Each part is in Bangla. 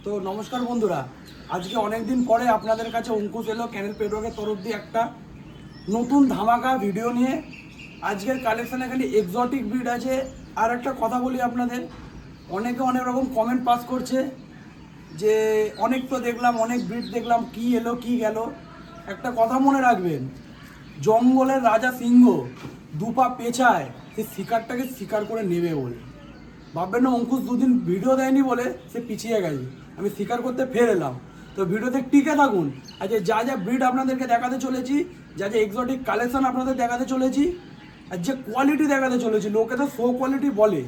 তো নমস্কার বন্ধুরা, আজকে অনেক দিন পরে আপনাদের কাছে অঙ্কুশ এলো ক্যানেল পেটওয়ার্কের তরফ দিয়ে একটা নতুন ধামাকা ভিডিও নিয়ে। আজকের কালেকশানে খালি এক্সোটিক ব্রিড আছে। আর একটা কথা বলি আপনাদের, অনেকে অনেক রকম কমেন্ট পাস করছে যে অনেক তো দেখলাম, অনেক ব্রিড দেখলাম, কি এলো কি গেল। একটা কথা মনে রাখবেন, জঙ্গলের রাজা সিংহ দুপা পেছায় সে শিকারটাকে শিকার করে নেবে বলে। ভাববেন না অঙ্কুশ দুদিন ভিডিও দেয়নি বলে সে পিছিয়ে গেছে, আমি শিকার করতে ফের এলাম। তো ভিডিওতে টিকে থাকুন। আজকে যা যা ব্রিড আপনাদেরকে দেখাতে চলেছি, যা যা এক্সোটিক কালেকশন আপনাদের দেখাতে চলেছি, আর যে কোয়ালিটি দেখাতে চলেছি, লোকে তো শো কোয়ালিটি বলে,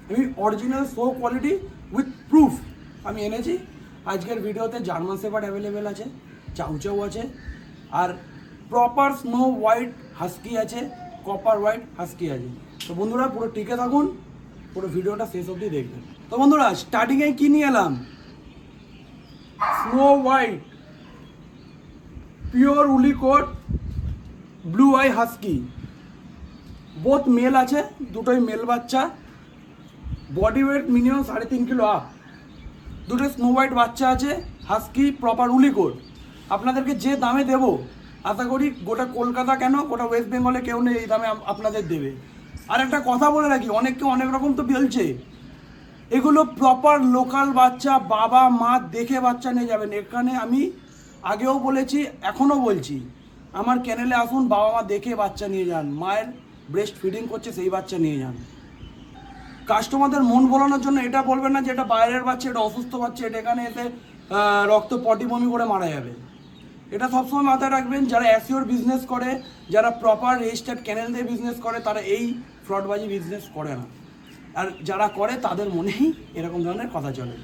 আমি original show quality with proof আমি এনেছি। আজকের ভিডিওতে জার্মান শেপার্ড অ্যাভেলেবেল আছে, চাউচাউ আছে, আর প্রপার স্নো হোয়াইট হাস্কি আছে, কপার হোয়াইট হাস্কি আছে। তো বন্ধুরা পুরো টিকে থাকুন, পুরো ভিডিওটা শেষ অবধি দেখবেন। তো বন্ধুরা স্টার্টিংয়ে কি নিয়ে এলাম, snow white pure woolly coat blue eye husky, both male আছে, দুটোই মেল বাচ্চা, body weight minimum 3.5 kilo up. দুটো স্নো হোয়াইট বাচ্চা আছে, হাস্কি প্রপার উলি কোট। আপনাদেরকে যে দামে দেবো, আশা করি গোটা কলকাতা কেন গোটা ওয়েস্ট বেঙ্গলে কেউ নেই এই দামে আপনাদের দেবে। আর একটা কথা বলে রাখি, অনেককে অনেক রকম তো বলছে, এগুলো প্রপার লোকাল বাচ্চা, বাবা মা দেখে বাচ্চা নিয়ে যাবেন। এখানে আমি আগেও বলেছি, এখনও বলছি, আমার ক্যানেলে আসুন, বাবা মা দেখে বাচ্চা নিয়ে যান, মায়ের ব্রেস্ট ফিডিং করছে সেই বাচ্চা নিয়ে যান। কাস্টমারদের মন ভোলানোর জন্য এটা বলবেন না যে এটা বাইরের বাচ্চা, এটা অসুস্থ বাচ্চা, এটা এখানে এতে রক্ত পটি বমি করে মারা যাবে। এটা সবসময় মাথায় রাখবেন, যারা অ্যাসিওর বিজনেস করে, যারা প্রপার রেজিস্টার্ড ক্যানেল দিয়ে বিজনেস করে, তারা এই ফ্রডবাজি বিজনেস করে না। আর যারা করে তাদের মনেই এরকম ধরনের কথা চলে।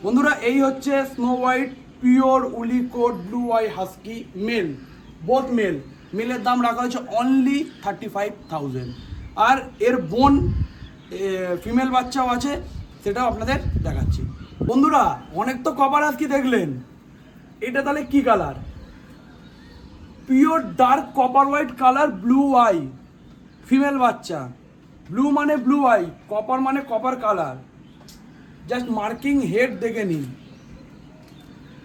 বন্ধুরা এই হচ্ছে snow white pure woolly coat blue eye husky male, both male. মেলের দাম রাখা হয়েছে অনলি 35,000। আর এর বোন ফিমেল বাচ্চাও আছে, সেটাও আপনাদের দেখাচ্ছি। বন্ধুরা অনেক তো কপার হাস্কি দেখলেন, এটা তাহলে কি colour, pure dark copper white colour blue eye female বাচ্চা। ব্লু মানে ব্লু আই, কপার মানে copper colour. Just marking head দেখে নিন।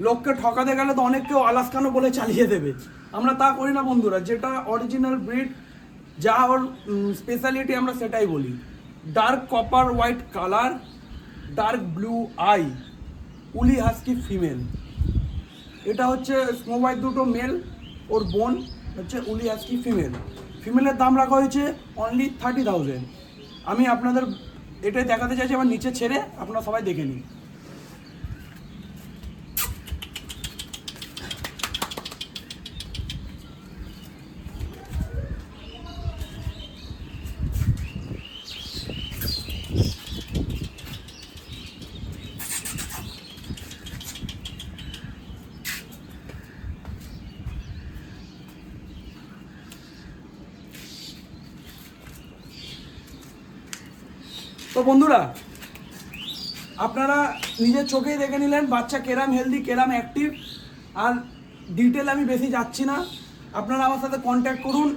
লোককে ঠকাতে গেলে তো অনেক কেউ আলাস্কানো বলে চালিয়ে দেবে, আমরা তা করি না বন্ধুরা। যেটা অরিজিনাল ব্রিড, যা ওর স্পেশালিটি আমরা সেটাই বলি। Dark copper white colour, dark blue eye, উলি হাস্কি ফিমেল। এটা হচ্ছে স্নো হোয়াইট দুটো মেল, ওর বোন হচ্ছে উলি হাস্কি ফিমেল। ফিমেলের দাম রাখা হয়েছে অনলি 30,000। আমি আপনাদের এটাই দেখাতে চাইছি, আমার নিচে ছেড়ে আপনারা সবাই দেখে নিন। তো বন্ধুরা আপনারা নিজের চোখেই দেখে নিলেন বাচ্চা কেরাম হেলদি, কেরাম অ্যাক্টিভ। আর ডিটেল আমি বেশি যাচ্ছি না, আপনারা আমার সাথে কন্ট্যাক্ট করুন।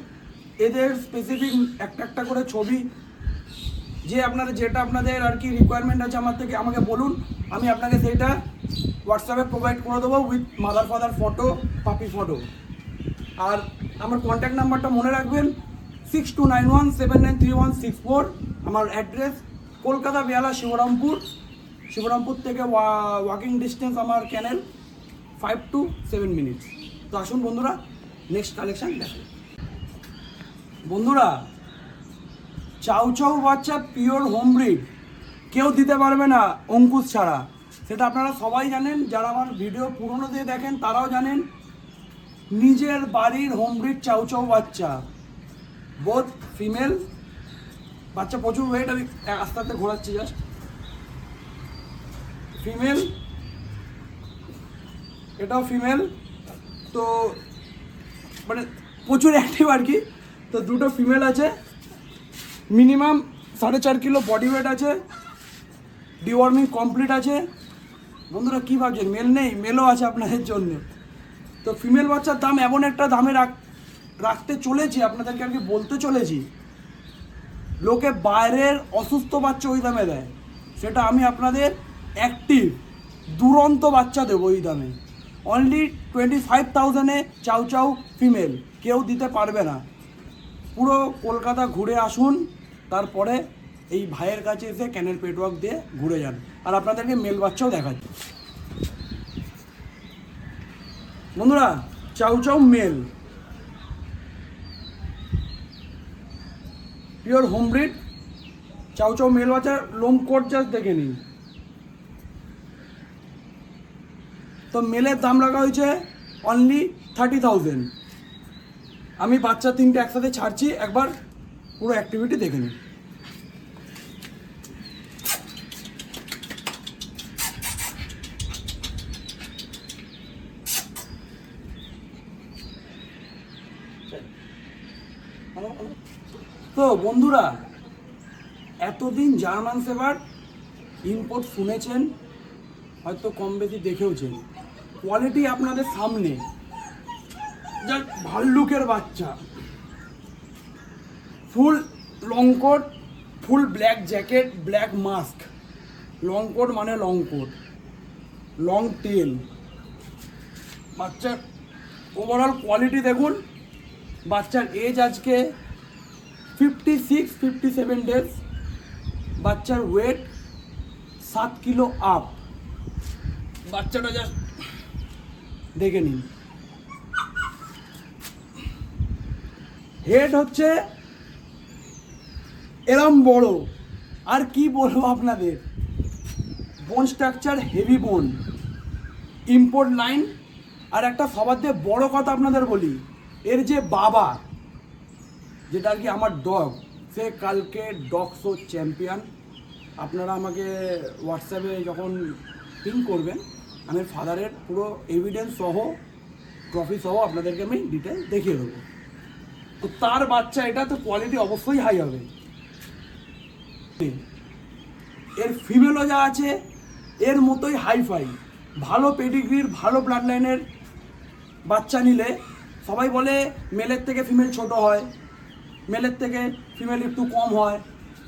এদের স্পেসিফিক একটা একটা করে ছবি, যে আপনারা যেটা আপনাদের আর কি রিকোয়ারমেন্ট আছে আমার থেকে আমাকে বলুন, আমি আপনাকে সেইটা হোয়াটসঅ্যাপে প্রোভাইড করে দেবো উইথ মাদার ফাদার ফটো, পাপি ফটো। আর আমার কন্ট্যাক্ট নাম্বারটা মনে রাখবেন, 6291793164। আমার অ্যাড্রেস কলকাতা বেহালা শিবরামপুর। শিবরামপুর থেকে ওয়াকিং ডিস্টেন্স আমার ক্যানেল 5 to 7 মিনিটস। তো আসুন বন্ধুরা নেক্সট কালেকশান দেখুন। বন্ধুরা চাউচাউ বাচ্চা পিওর হোম ব্রিড কেউ দিতে পারবে না অঙ্কুশ ছাড়া, সেটা আপনারা সবাই জানেন। যারা আমার ভিডিও পুরনো দিয়ে দেখেন তারাও জানেন। নিজের বাড়ির হোম ব্রিড চাউচাউ বাচ্চা, বোথ ফিমেল বাচ্চা, প্রচুর ওয়েট, আমি আস্তে আস্তে ঘোরাচ্ছি জাস্ট। ফিমেল, এটাও ফিমেল, তো মানে প্রচুর অ্যাক্টিভ আর কি। তো দুটো ফিমেল আছে, মিনিমাম 4.5 কিলো বডি ওয়েট আছে, ডিওয়ার্মিং কমপ্লিট আছে। বন্ধুরা কী ভাবছেন মেল নেই? মেলও আছে আপনাদের জন্য। তো ফিমেল বাচ্চার দাম এমন একটা দামে রাখতে চলেছি, আপনাদেরকে আর কি বলতে চলেছি, লোকে বাইরের অসুস্থ বাচ্চা ওই দামে দেয়, সেটা আমি আপনাদের অ্যাক্টিভ দুরন্ত বাচ্চা দেবো এই দামে। অনলি 25,000-এ চাউ চাউ ফিমেল, কেউ দিতে পারবে না। পুরো কলকাতা ঘুরে আসুন, তারপরে এই ভাইয়ের কাছে এসে ক্যানেল পেটওয়ার্ক দিয়ে ঘুরে যান। আর আপনাদেরকে মেল বাচ্চাও দেখাচ্ছি বন্ধুরা। চাউ চাউ মেল, পিওর হোম ব্রিড চাউ চাউ মেল বাচ্চার লোম কোট জাস্ট দেখে নিন। তো মেলের দাম রাখা হয়েছে অনলি 30,000। আমি বাচ্চা 3টে একসাথে ছাড়ছি, একবার পুরো অ্যাক্টিভিটি দেখে নিন। তো বন্ধুরা, এতদিন জার্মান শেফার্ড ইম্পোর্ট শুনেছেন, হয়তো কম বেশি দেখেওছেন। কোয়ালিটি আপনাদের সামনে, যা ভাল্লুকের বাচ্চা, full long coat, full black jacket, black mask. Long coat মানে লং কোট, লং টেল। বাচ্চার ওভারঅল কোয়ালিটি দেখুন। বাচ্চার এজ আজকে 56-57 ডেজ। বাচ্চার ওয়েট 7 কিলো আপ। বাচ্চাটা জাস্ট দেখে নিন। হেড হচ্ছে এরম বড়, আর কি বলবো আপনাদের। বোন স্ট্রাকচার হেভি বোন, ইম্পোর্ট লাইন। আর একটা সবার থেকে বড় কথা আপনাদের বলি, এর যে বাবা, যেটা আর কি আমার ডগ, সে কালকে ডগ শো চ্যাম্পিয়ন। আপনারা আমাকে হোয়াটসঅ্যাপে যখন পিং করবেন, আমি ফাদারের পুরো এভিডেন্স সহ, ট্রফি সহ আপনাদেরকে আমি ডিটেল দেখিয়ে দেবো। তো তার বাচ্চা এটা, তো কোয়ালিটি অবশ্যই হাই হবে। এর ফিমেলও যা আছে এর মতোই হাইফাই, ভালো পেডিগ্রির, ভালো ব্লাড লাইনের বাচ্চা নিলে। সবাই বলে মেলের থেকে ফিমেল ছোট হয়, মেলের থেকে ফিমেল একটু কম হয়।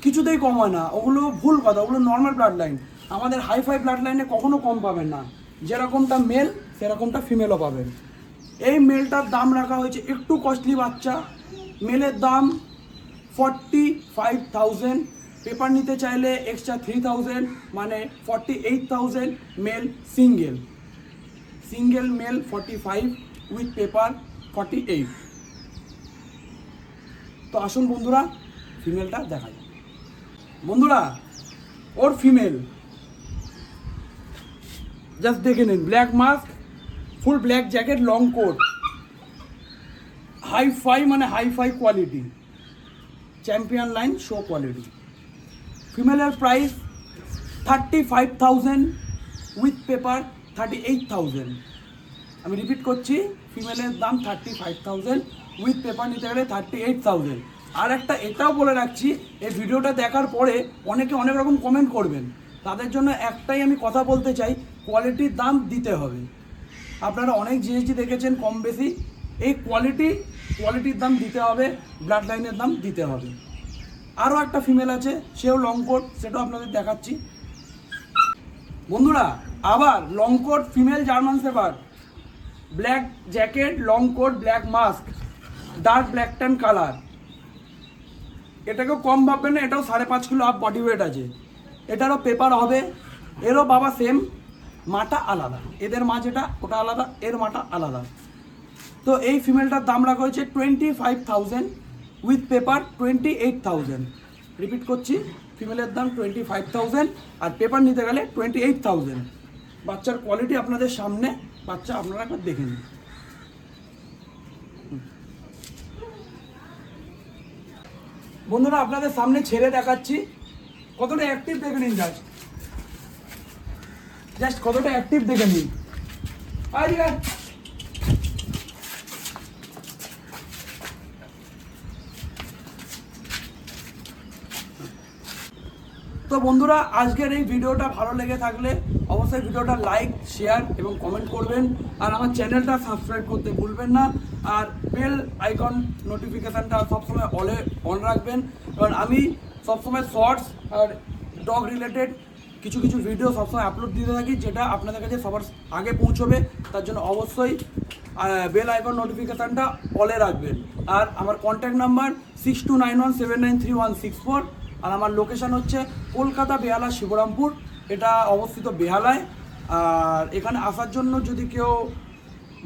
কিছুতেই কম হয় না, ওগুলো ভুল কথা। ওগুলো নর্মাল ব্লাড লাইন। আমাদের হাইফাই ব্লাড লাইনে কখনো কম পাবেন না। যেরকমটা মেল সেরকমটা ফিমেলও পাবেন। এই মেলটার দাম রাখা হয়েছে একটু কস্টলি বাচ্চা। মেলের দাম 45,000। পেপার নিতে চাইলে এক্সট্রা 3,000, মানে 48,000। Mail single, single male 45, with paper 48। তো আসুন বন্ধুরা, ফিমেলটা দেখা যায়। বন্ধুরা, ওর ফিমেল জাস্ট দেখে নিন। Black mask, full black jacket, long coat, hifi মানে hifi quality, champion line show quality. ফিমেলের প্রাইস 35,000, উইথ পেপার 38,000। আমি রিপিট করছি, ফিমেলের দাম 35,000, উইথ পেপার নিতে গেলে 38,000। আর একটা এটাও বলে রাখছি, এই ভিডিওটা দেখার পরে অনেকে অনেক রকম কমেন্ট করবেন। তাদের জন্য একটাই আমি কথা বলতে চাই, কোয়ালিটির দাম দিতে হবে। আপনারা অনেক জিএসটি দেখেছেন কম বেশি, এই কোয়ালিটির দাম দিতে হবে, ব্লাড লাইনের দাম দিতে হবে। আরও একটা ফিমেল আছে, সেও লং কোট, সেটাও আপনাদের দেখাচ্ছি। বন্ধুরা, আবার long coat female German shepherd, black jacket, long coat, black mask, dark black tan colour. এটাকেও কম ভাববেন না, এটাও 5.5 কিলো আপ বডি ওয়েট আছে। এটারও পেপার হবে। এরও বাবা সেম, মাটা আলাদা। এদের মা যেটা, ওটা আলাদা, এর মাটা আলাদা। তো এই ফিমেলটার দাম রাখা হয়েছে 25,000, উইথ পেপার 28,000। রিপিট করছি, ফিমেলের দাম 25,000, আর পেপার নিতে গেলে 28,000। বাচ্চার কোয়ালিটি আপনাদের সামনে, বাচ্চা আপনারা একবার দেখে নিন। বন্ধুরা, আপনাদের সামনে ছেড়ে দেখাচ্ছি, কতটা অ্যাক্টিভ দেখে নিন। জাস্ট কতটা অ্যাক্টিভ দেখে নিন। তো বন্ধুরা, আজকের এই ভিডিওটা ভালো লেগে থাকলে অবশ্যই ভিডিওটা লাইক, শেয়ার এবং কমেন্ট করবেন। আর আমার চ্যানেলটা সাবস্ক্রাইব করতে ভুলবেন না। আর বেল আইকন নোটিফিকেশানটা সবসময় অন রাখবেন, কারণ আমি সবসময় শর্টস আর ডগ রিলেটেড কিছু কিছু ভিডিও সবসময় আপলোড দিতে থাকি, যেটা আপনাদের কাছে সবার আগে পৌঁছবে। তার জন্য অবশ্যই বেল আইকন নোটিফিকেশানটা অলে রাখবেন। আর আমার কন্ট্যাক্ট নাম্বার 6291793164। আর আমার লোকেশান হচ্ছে কলকাতা বেহালা শিবরামপুর, এটা অবস্থিত বেহালায়। আর এখানে আসার জন্য যদি কেউ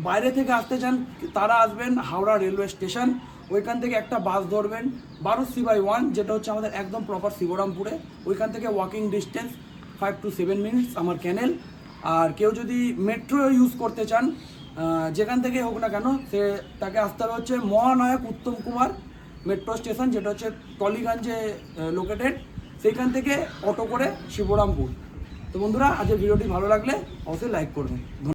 বাইরে থেকে আসতে চান তারা আসবেন হাওড়া রেলওয়ে স্টেশন, ওইখান থেকে একটা বাস ধরবেন 12C/1, যেটা হচ্ছে আমাদের একদম প্রপার শিবরামপুরে। ওইখান থেকে ওয়াকিং ডিস্টেন্স 5 to 7 মিনিটস আমার ক্যানেল। আর কেউ যদি মেট্রো ইউজ করতে চান যেখান থেকে হোক না কেন, সে তাকে আসতে হবে হচ্ছে মহানায়ক উত্তম কুমার মেট্রো স্টেশন, যেটা হচ্ছে টলিগঞ্জে লোকেটেড। সেইখান থেকে অটো করে শিবরামপুর। তো বন্ধুরা, আজকের ভিডিওটি ভালো লাগলে অবশ্যই লাইক করবেন।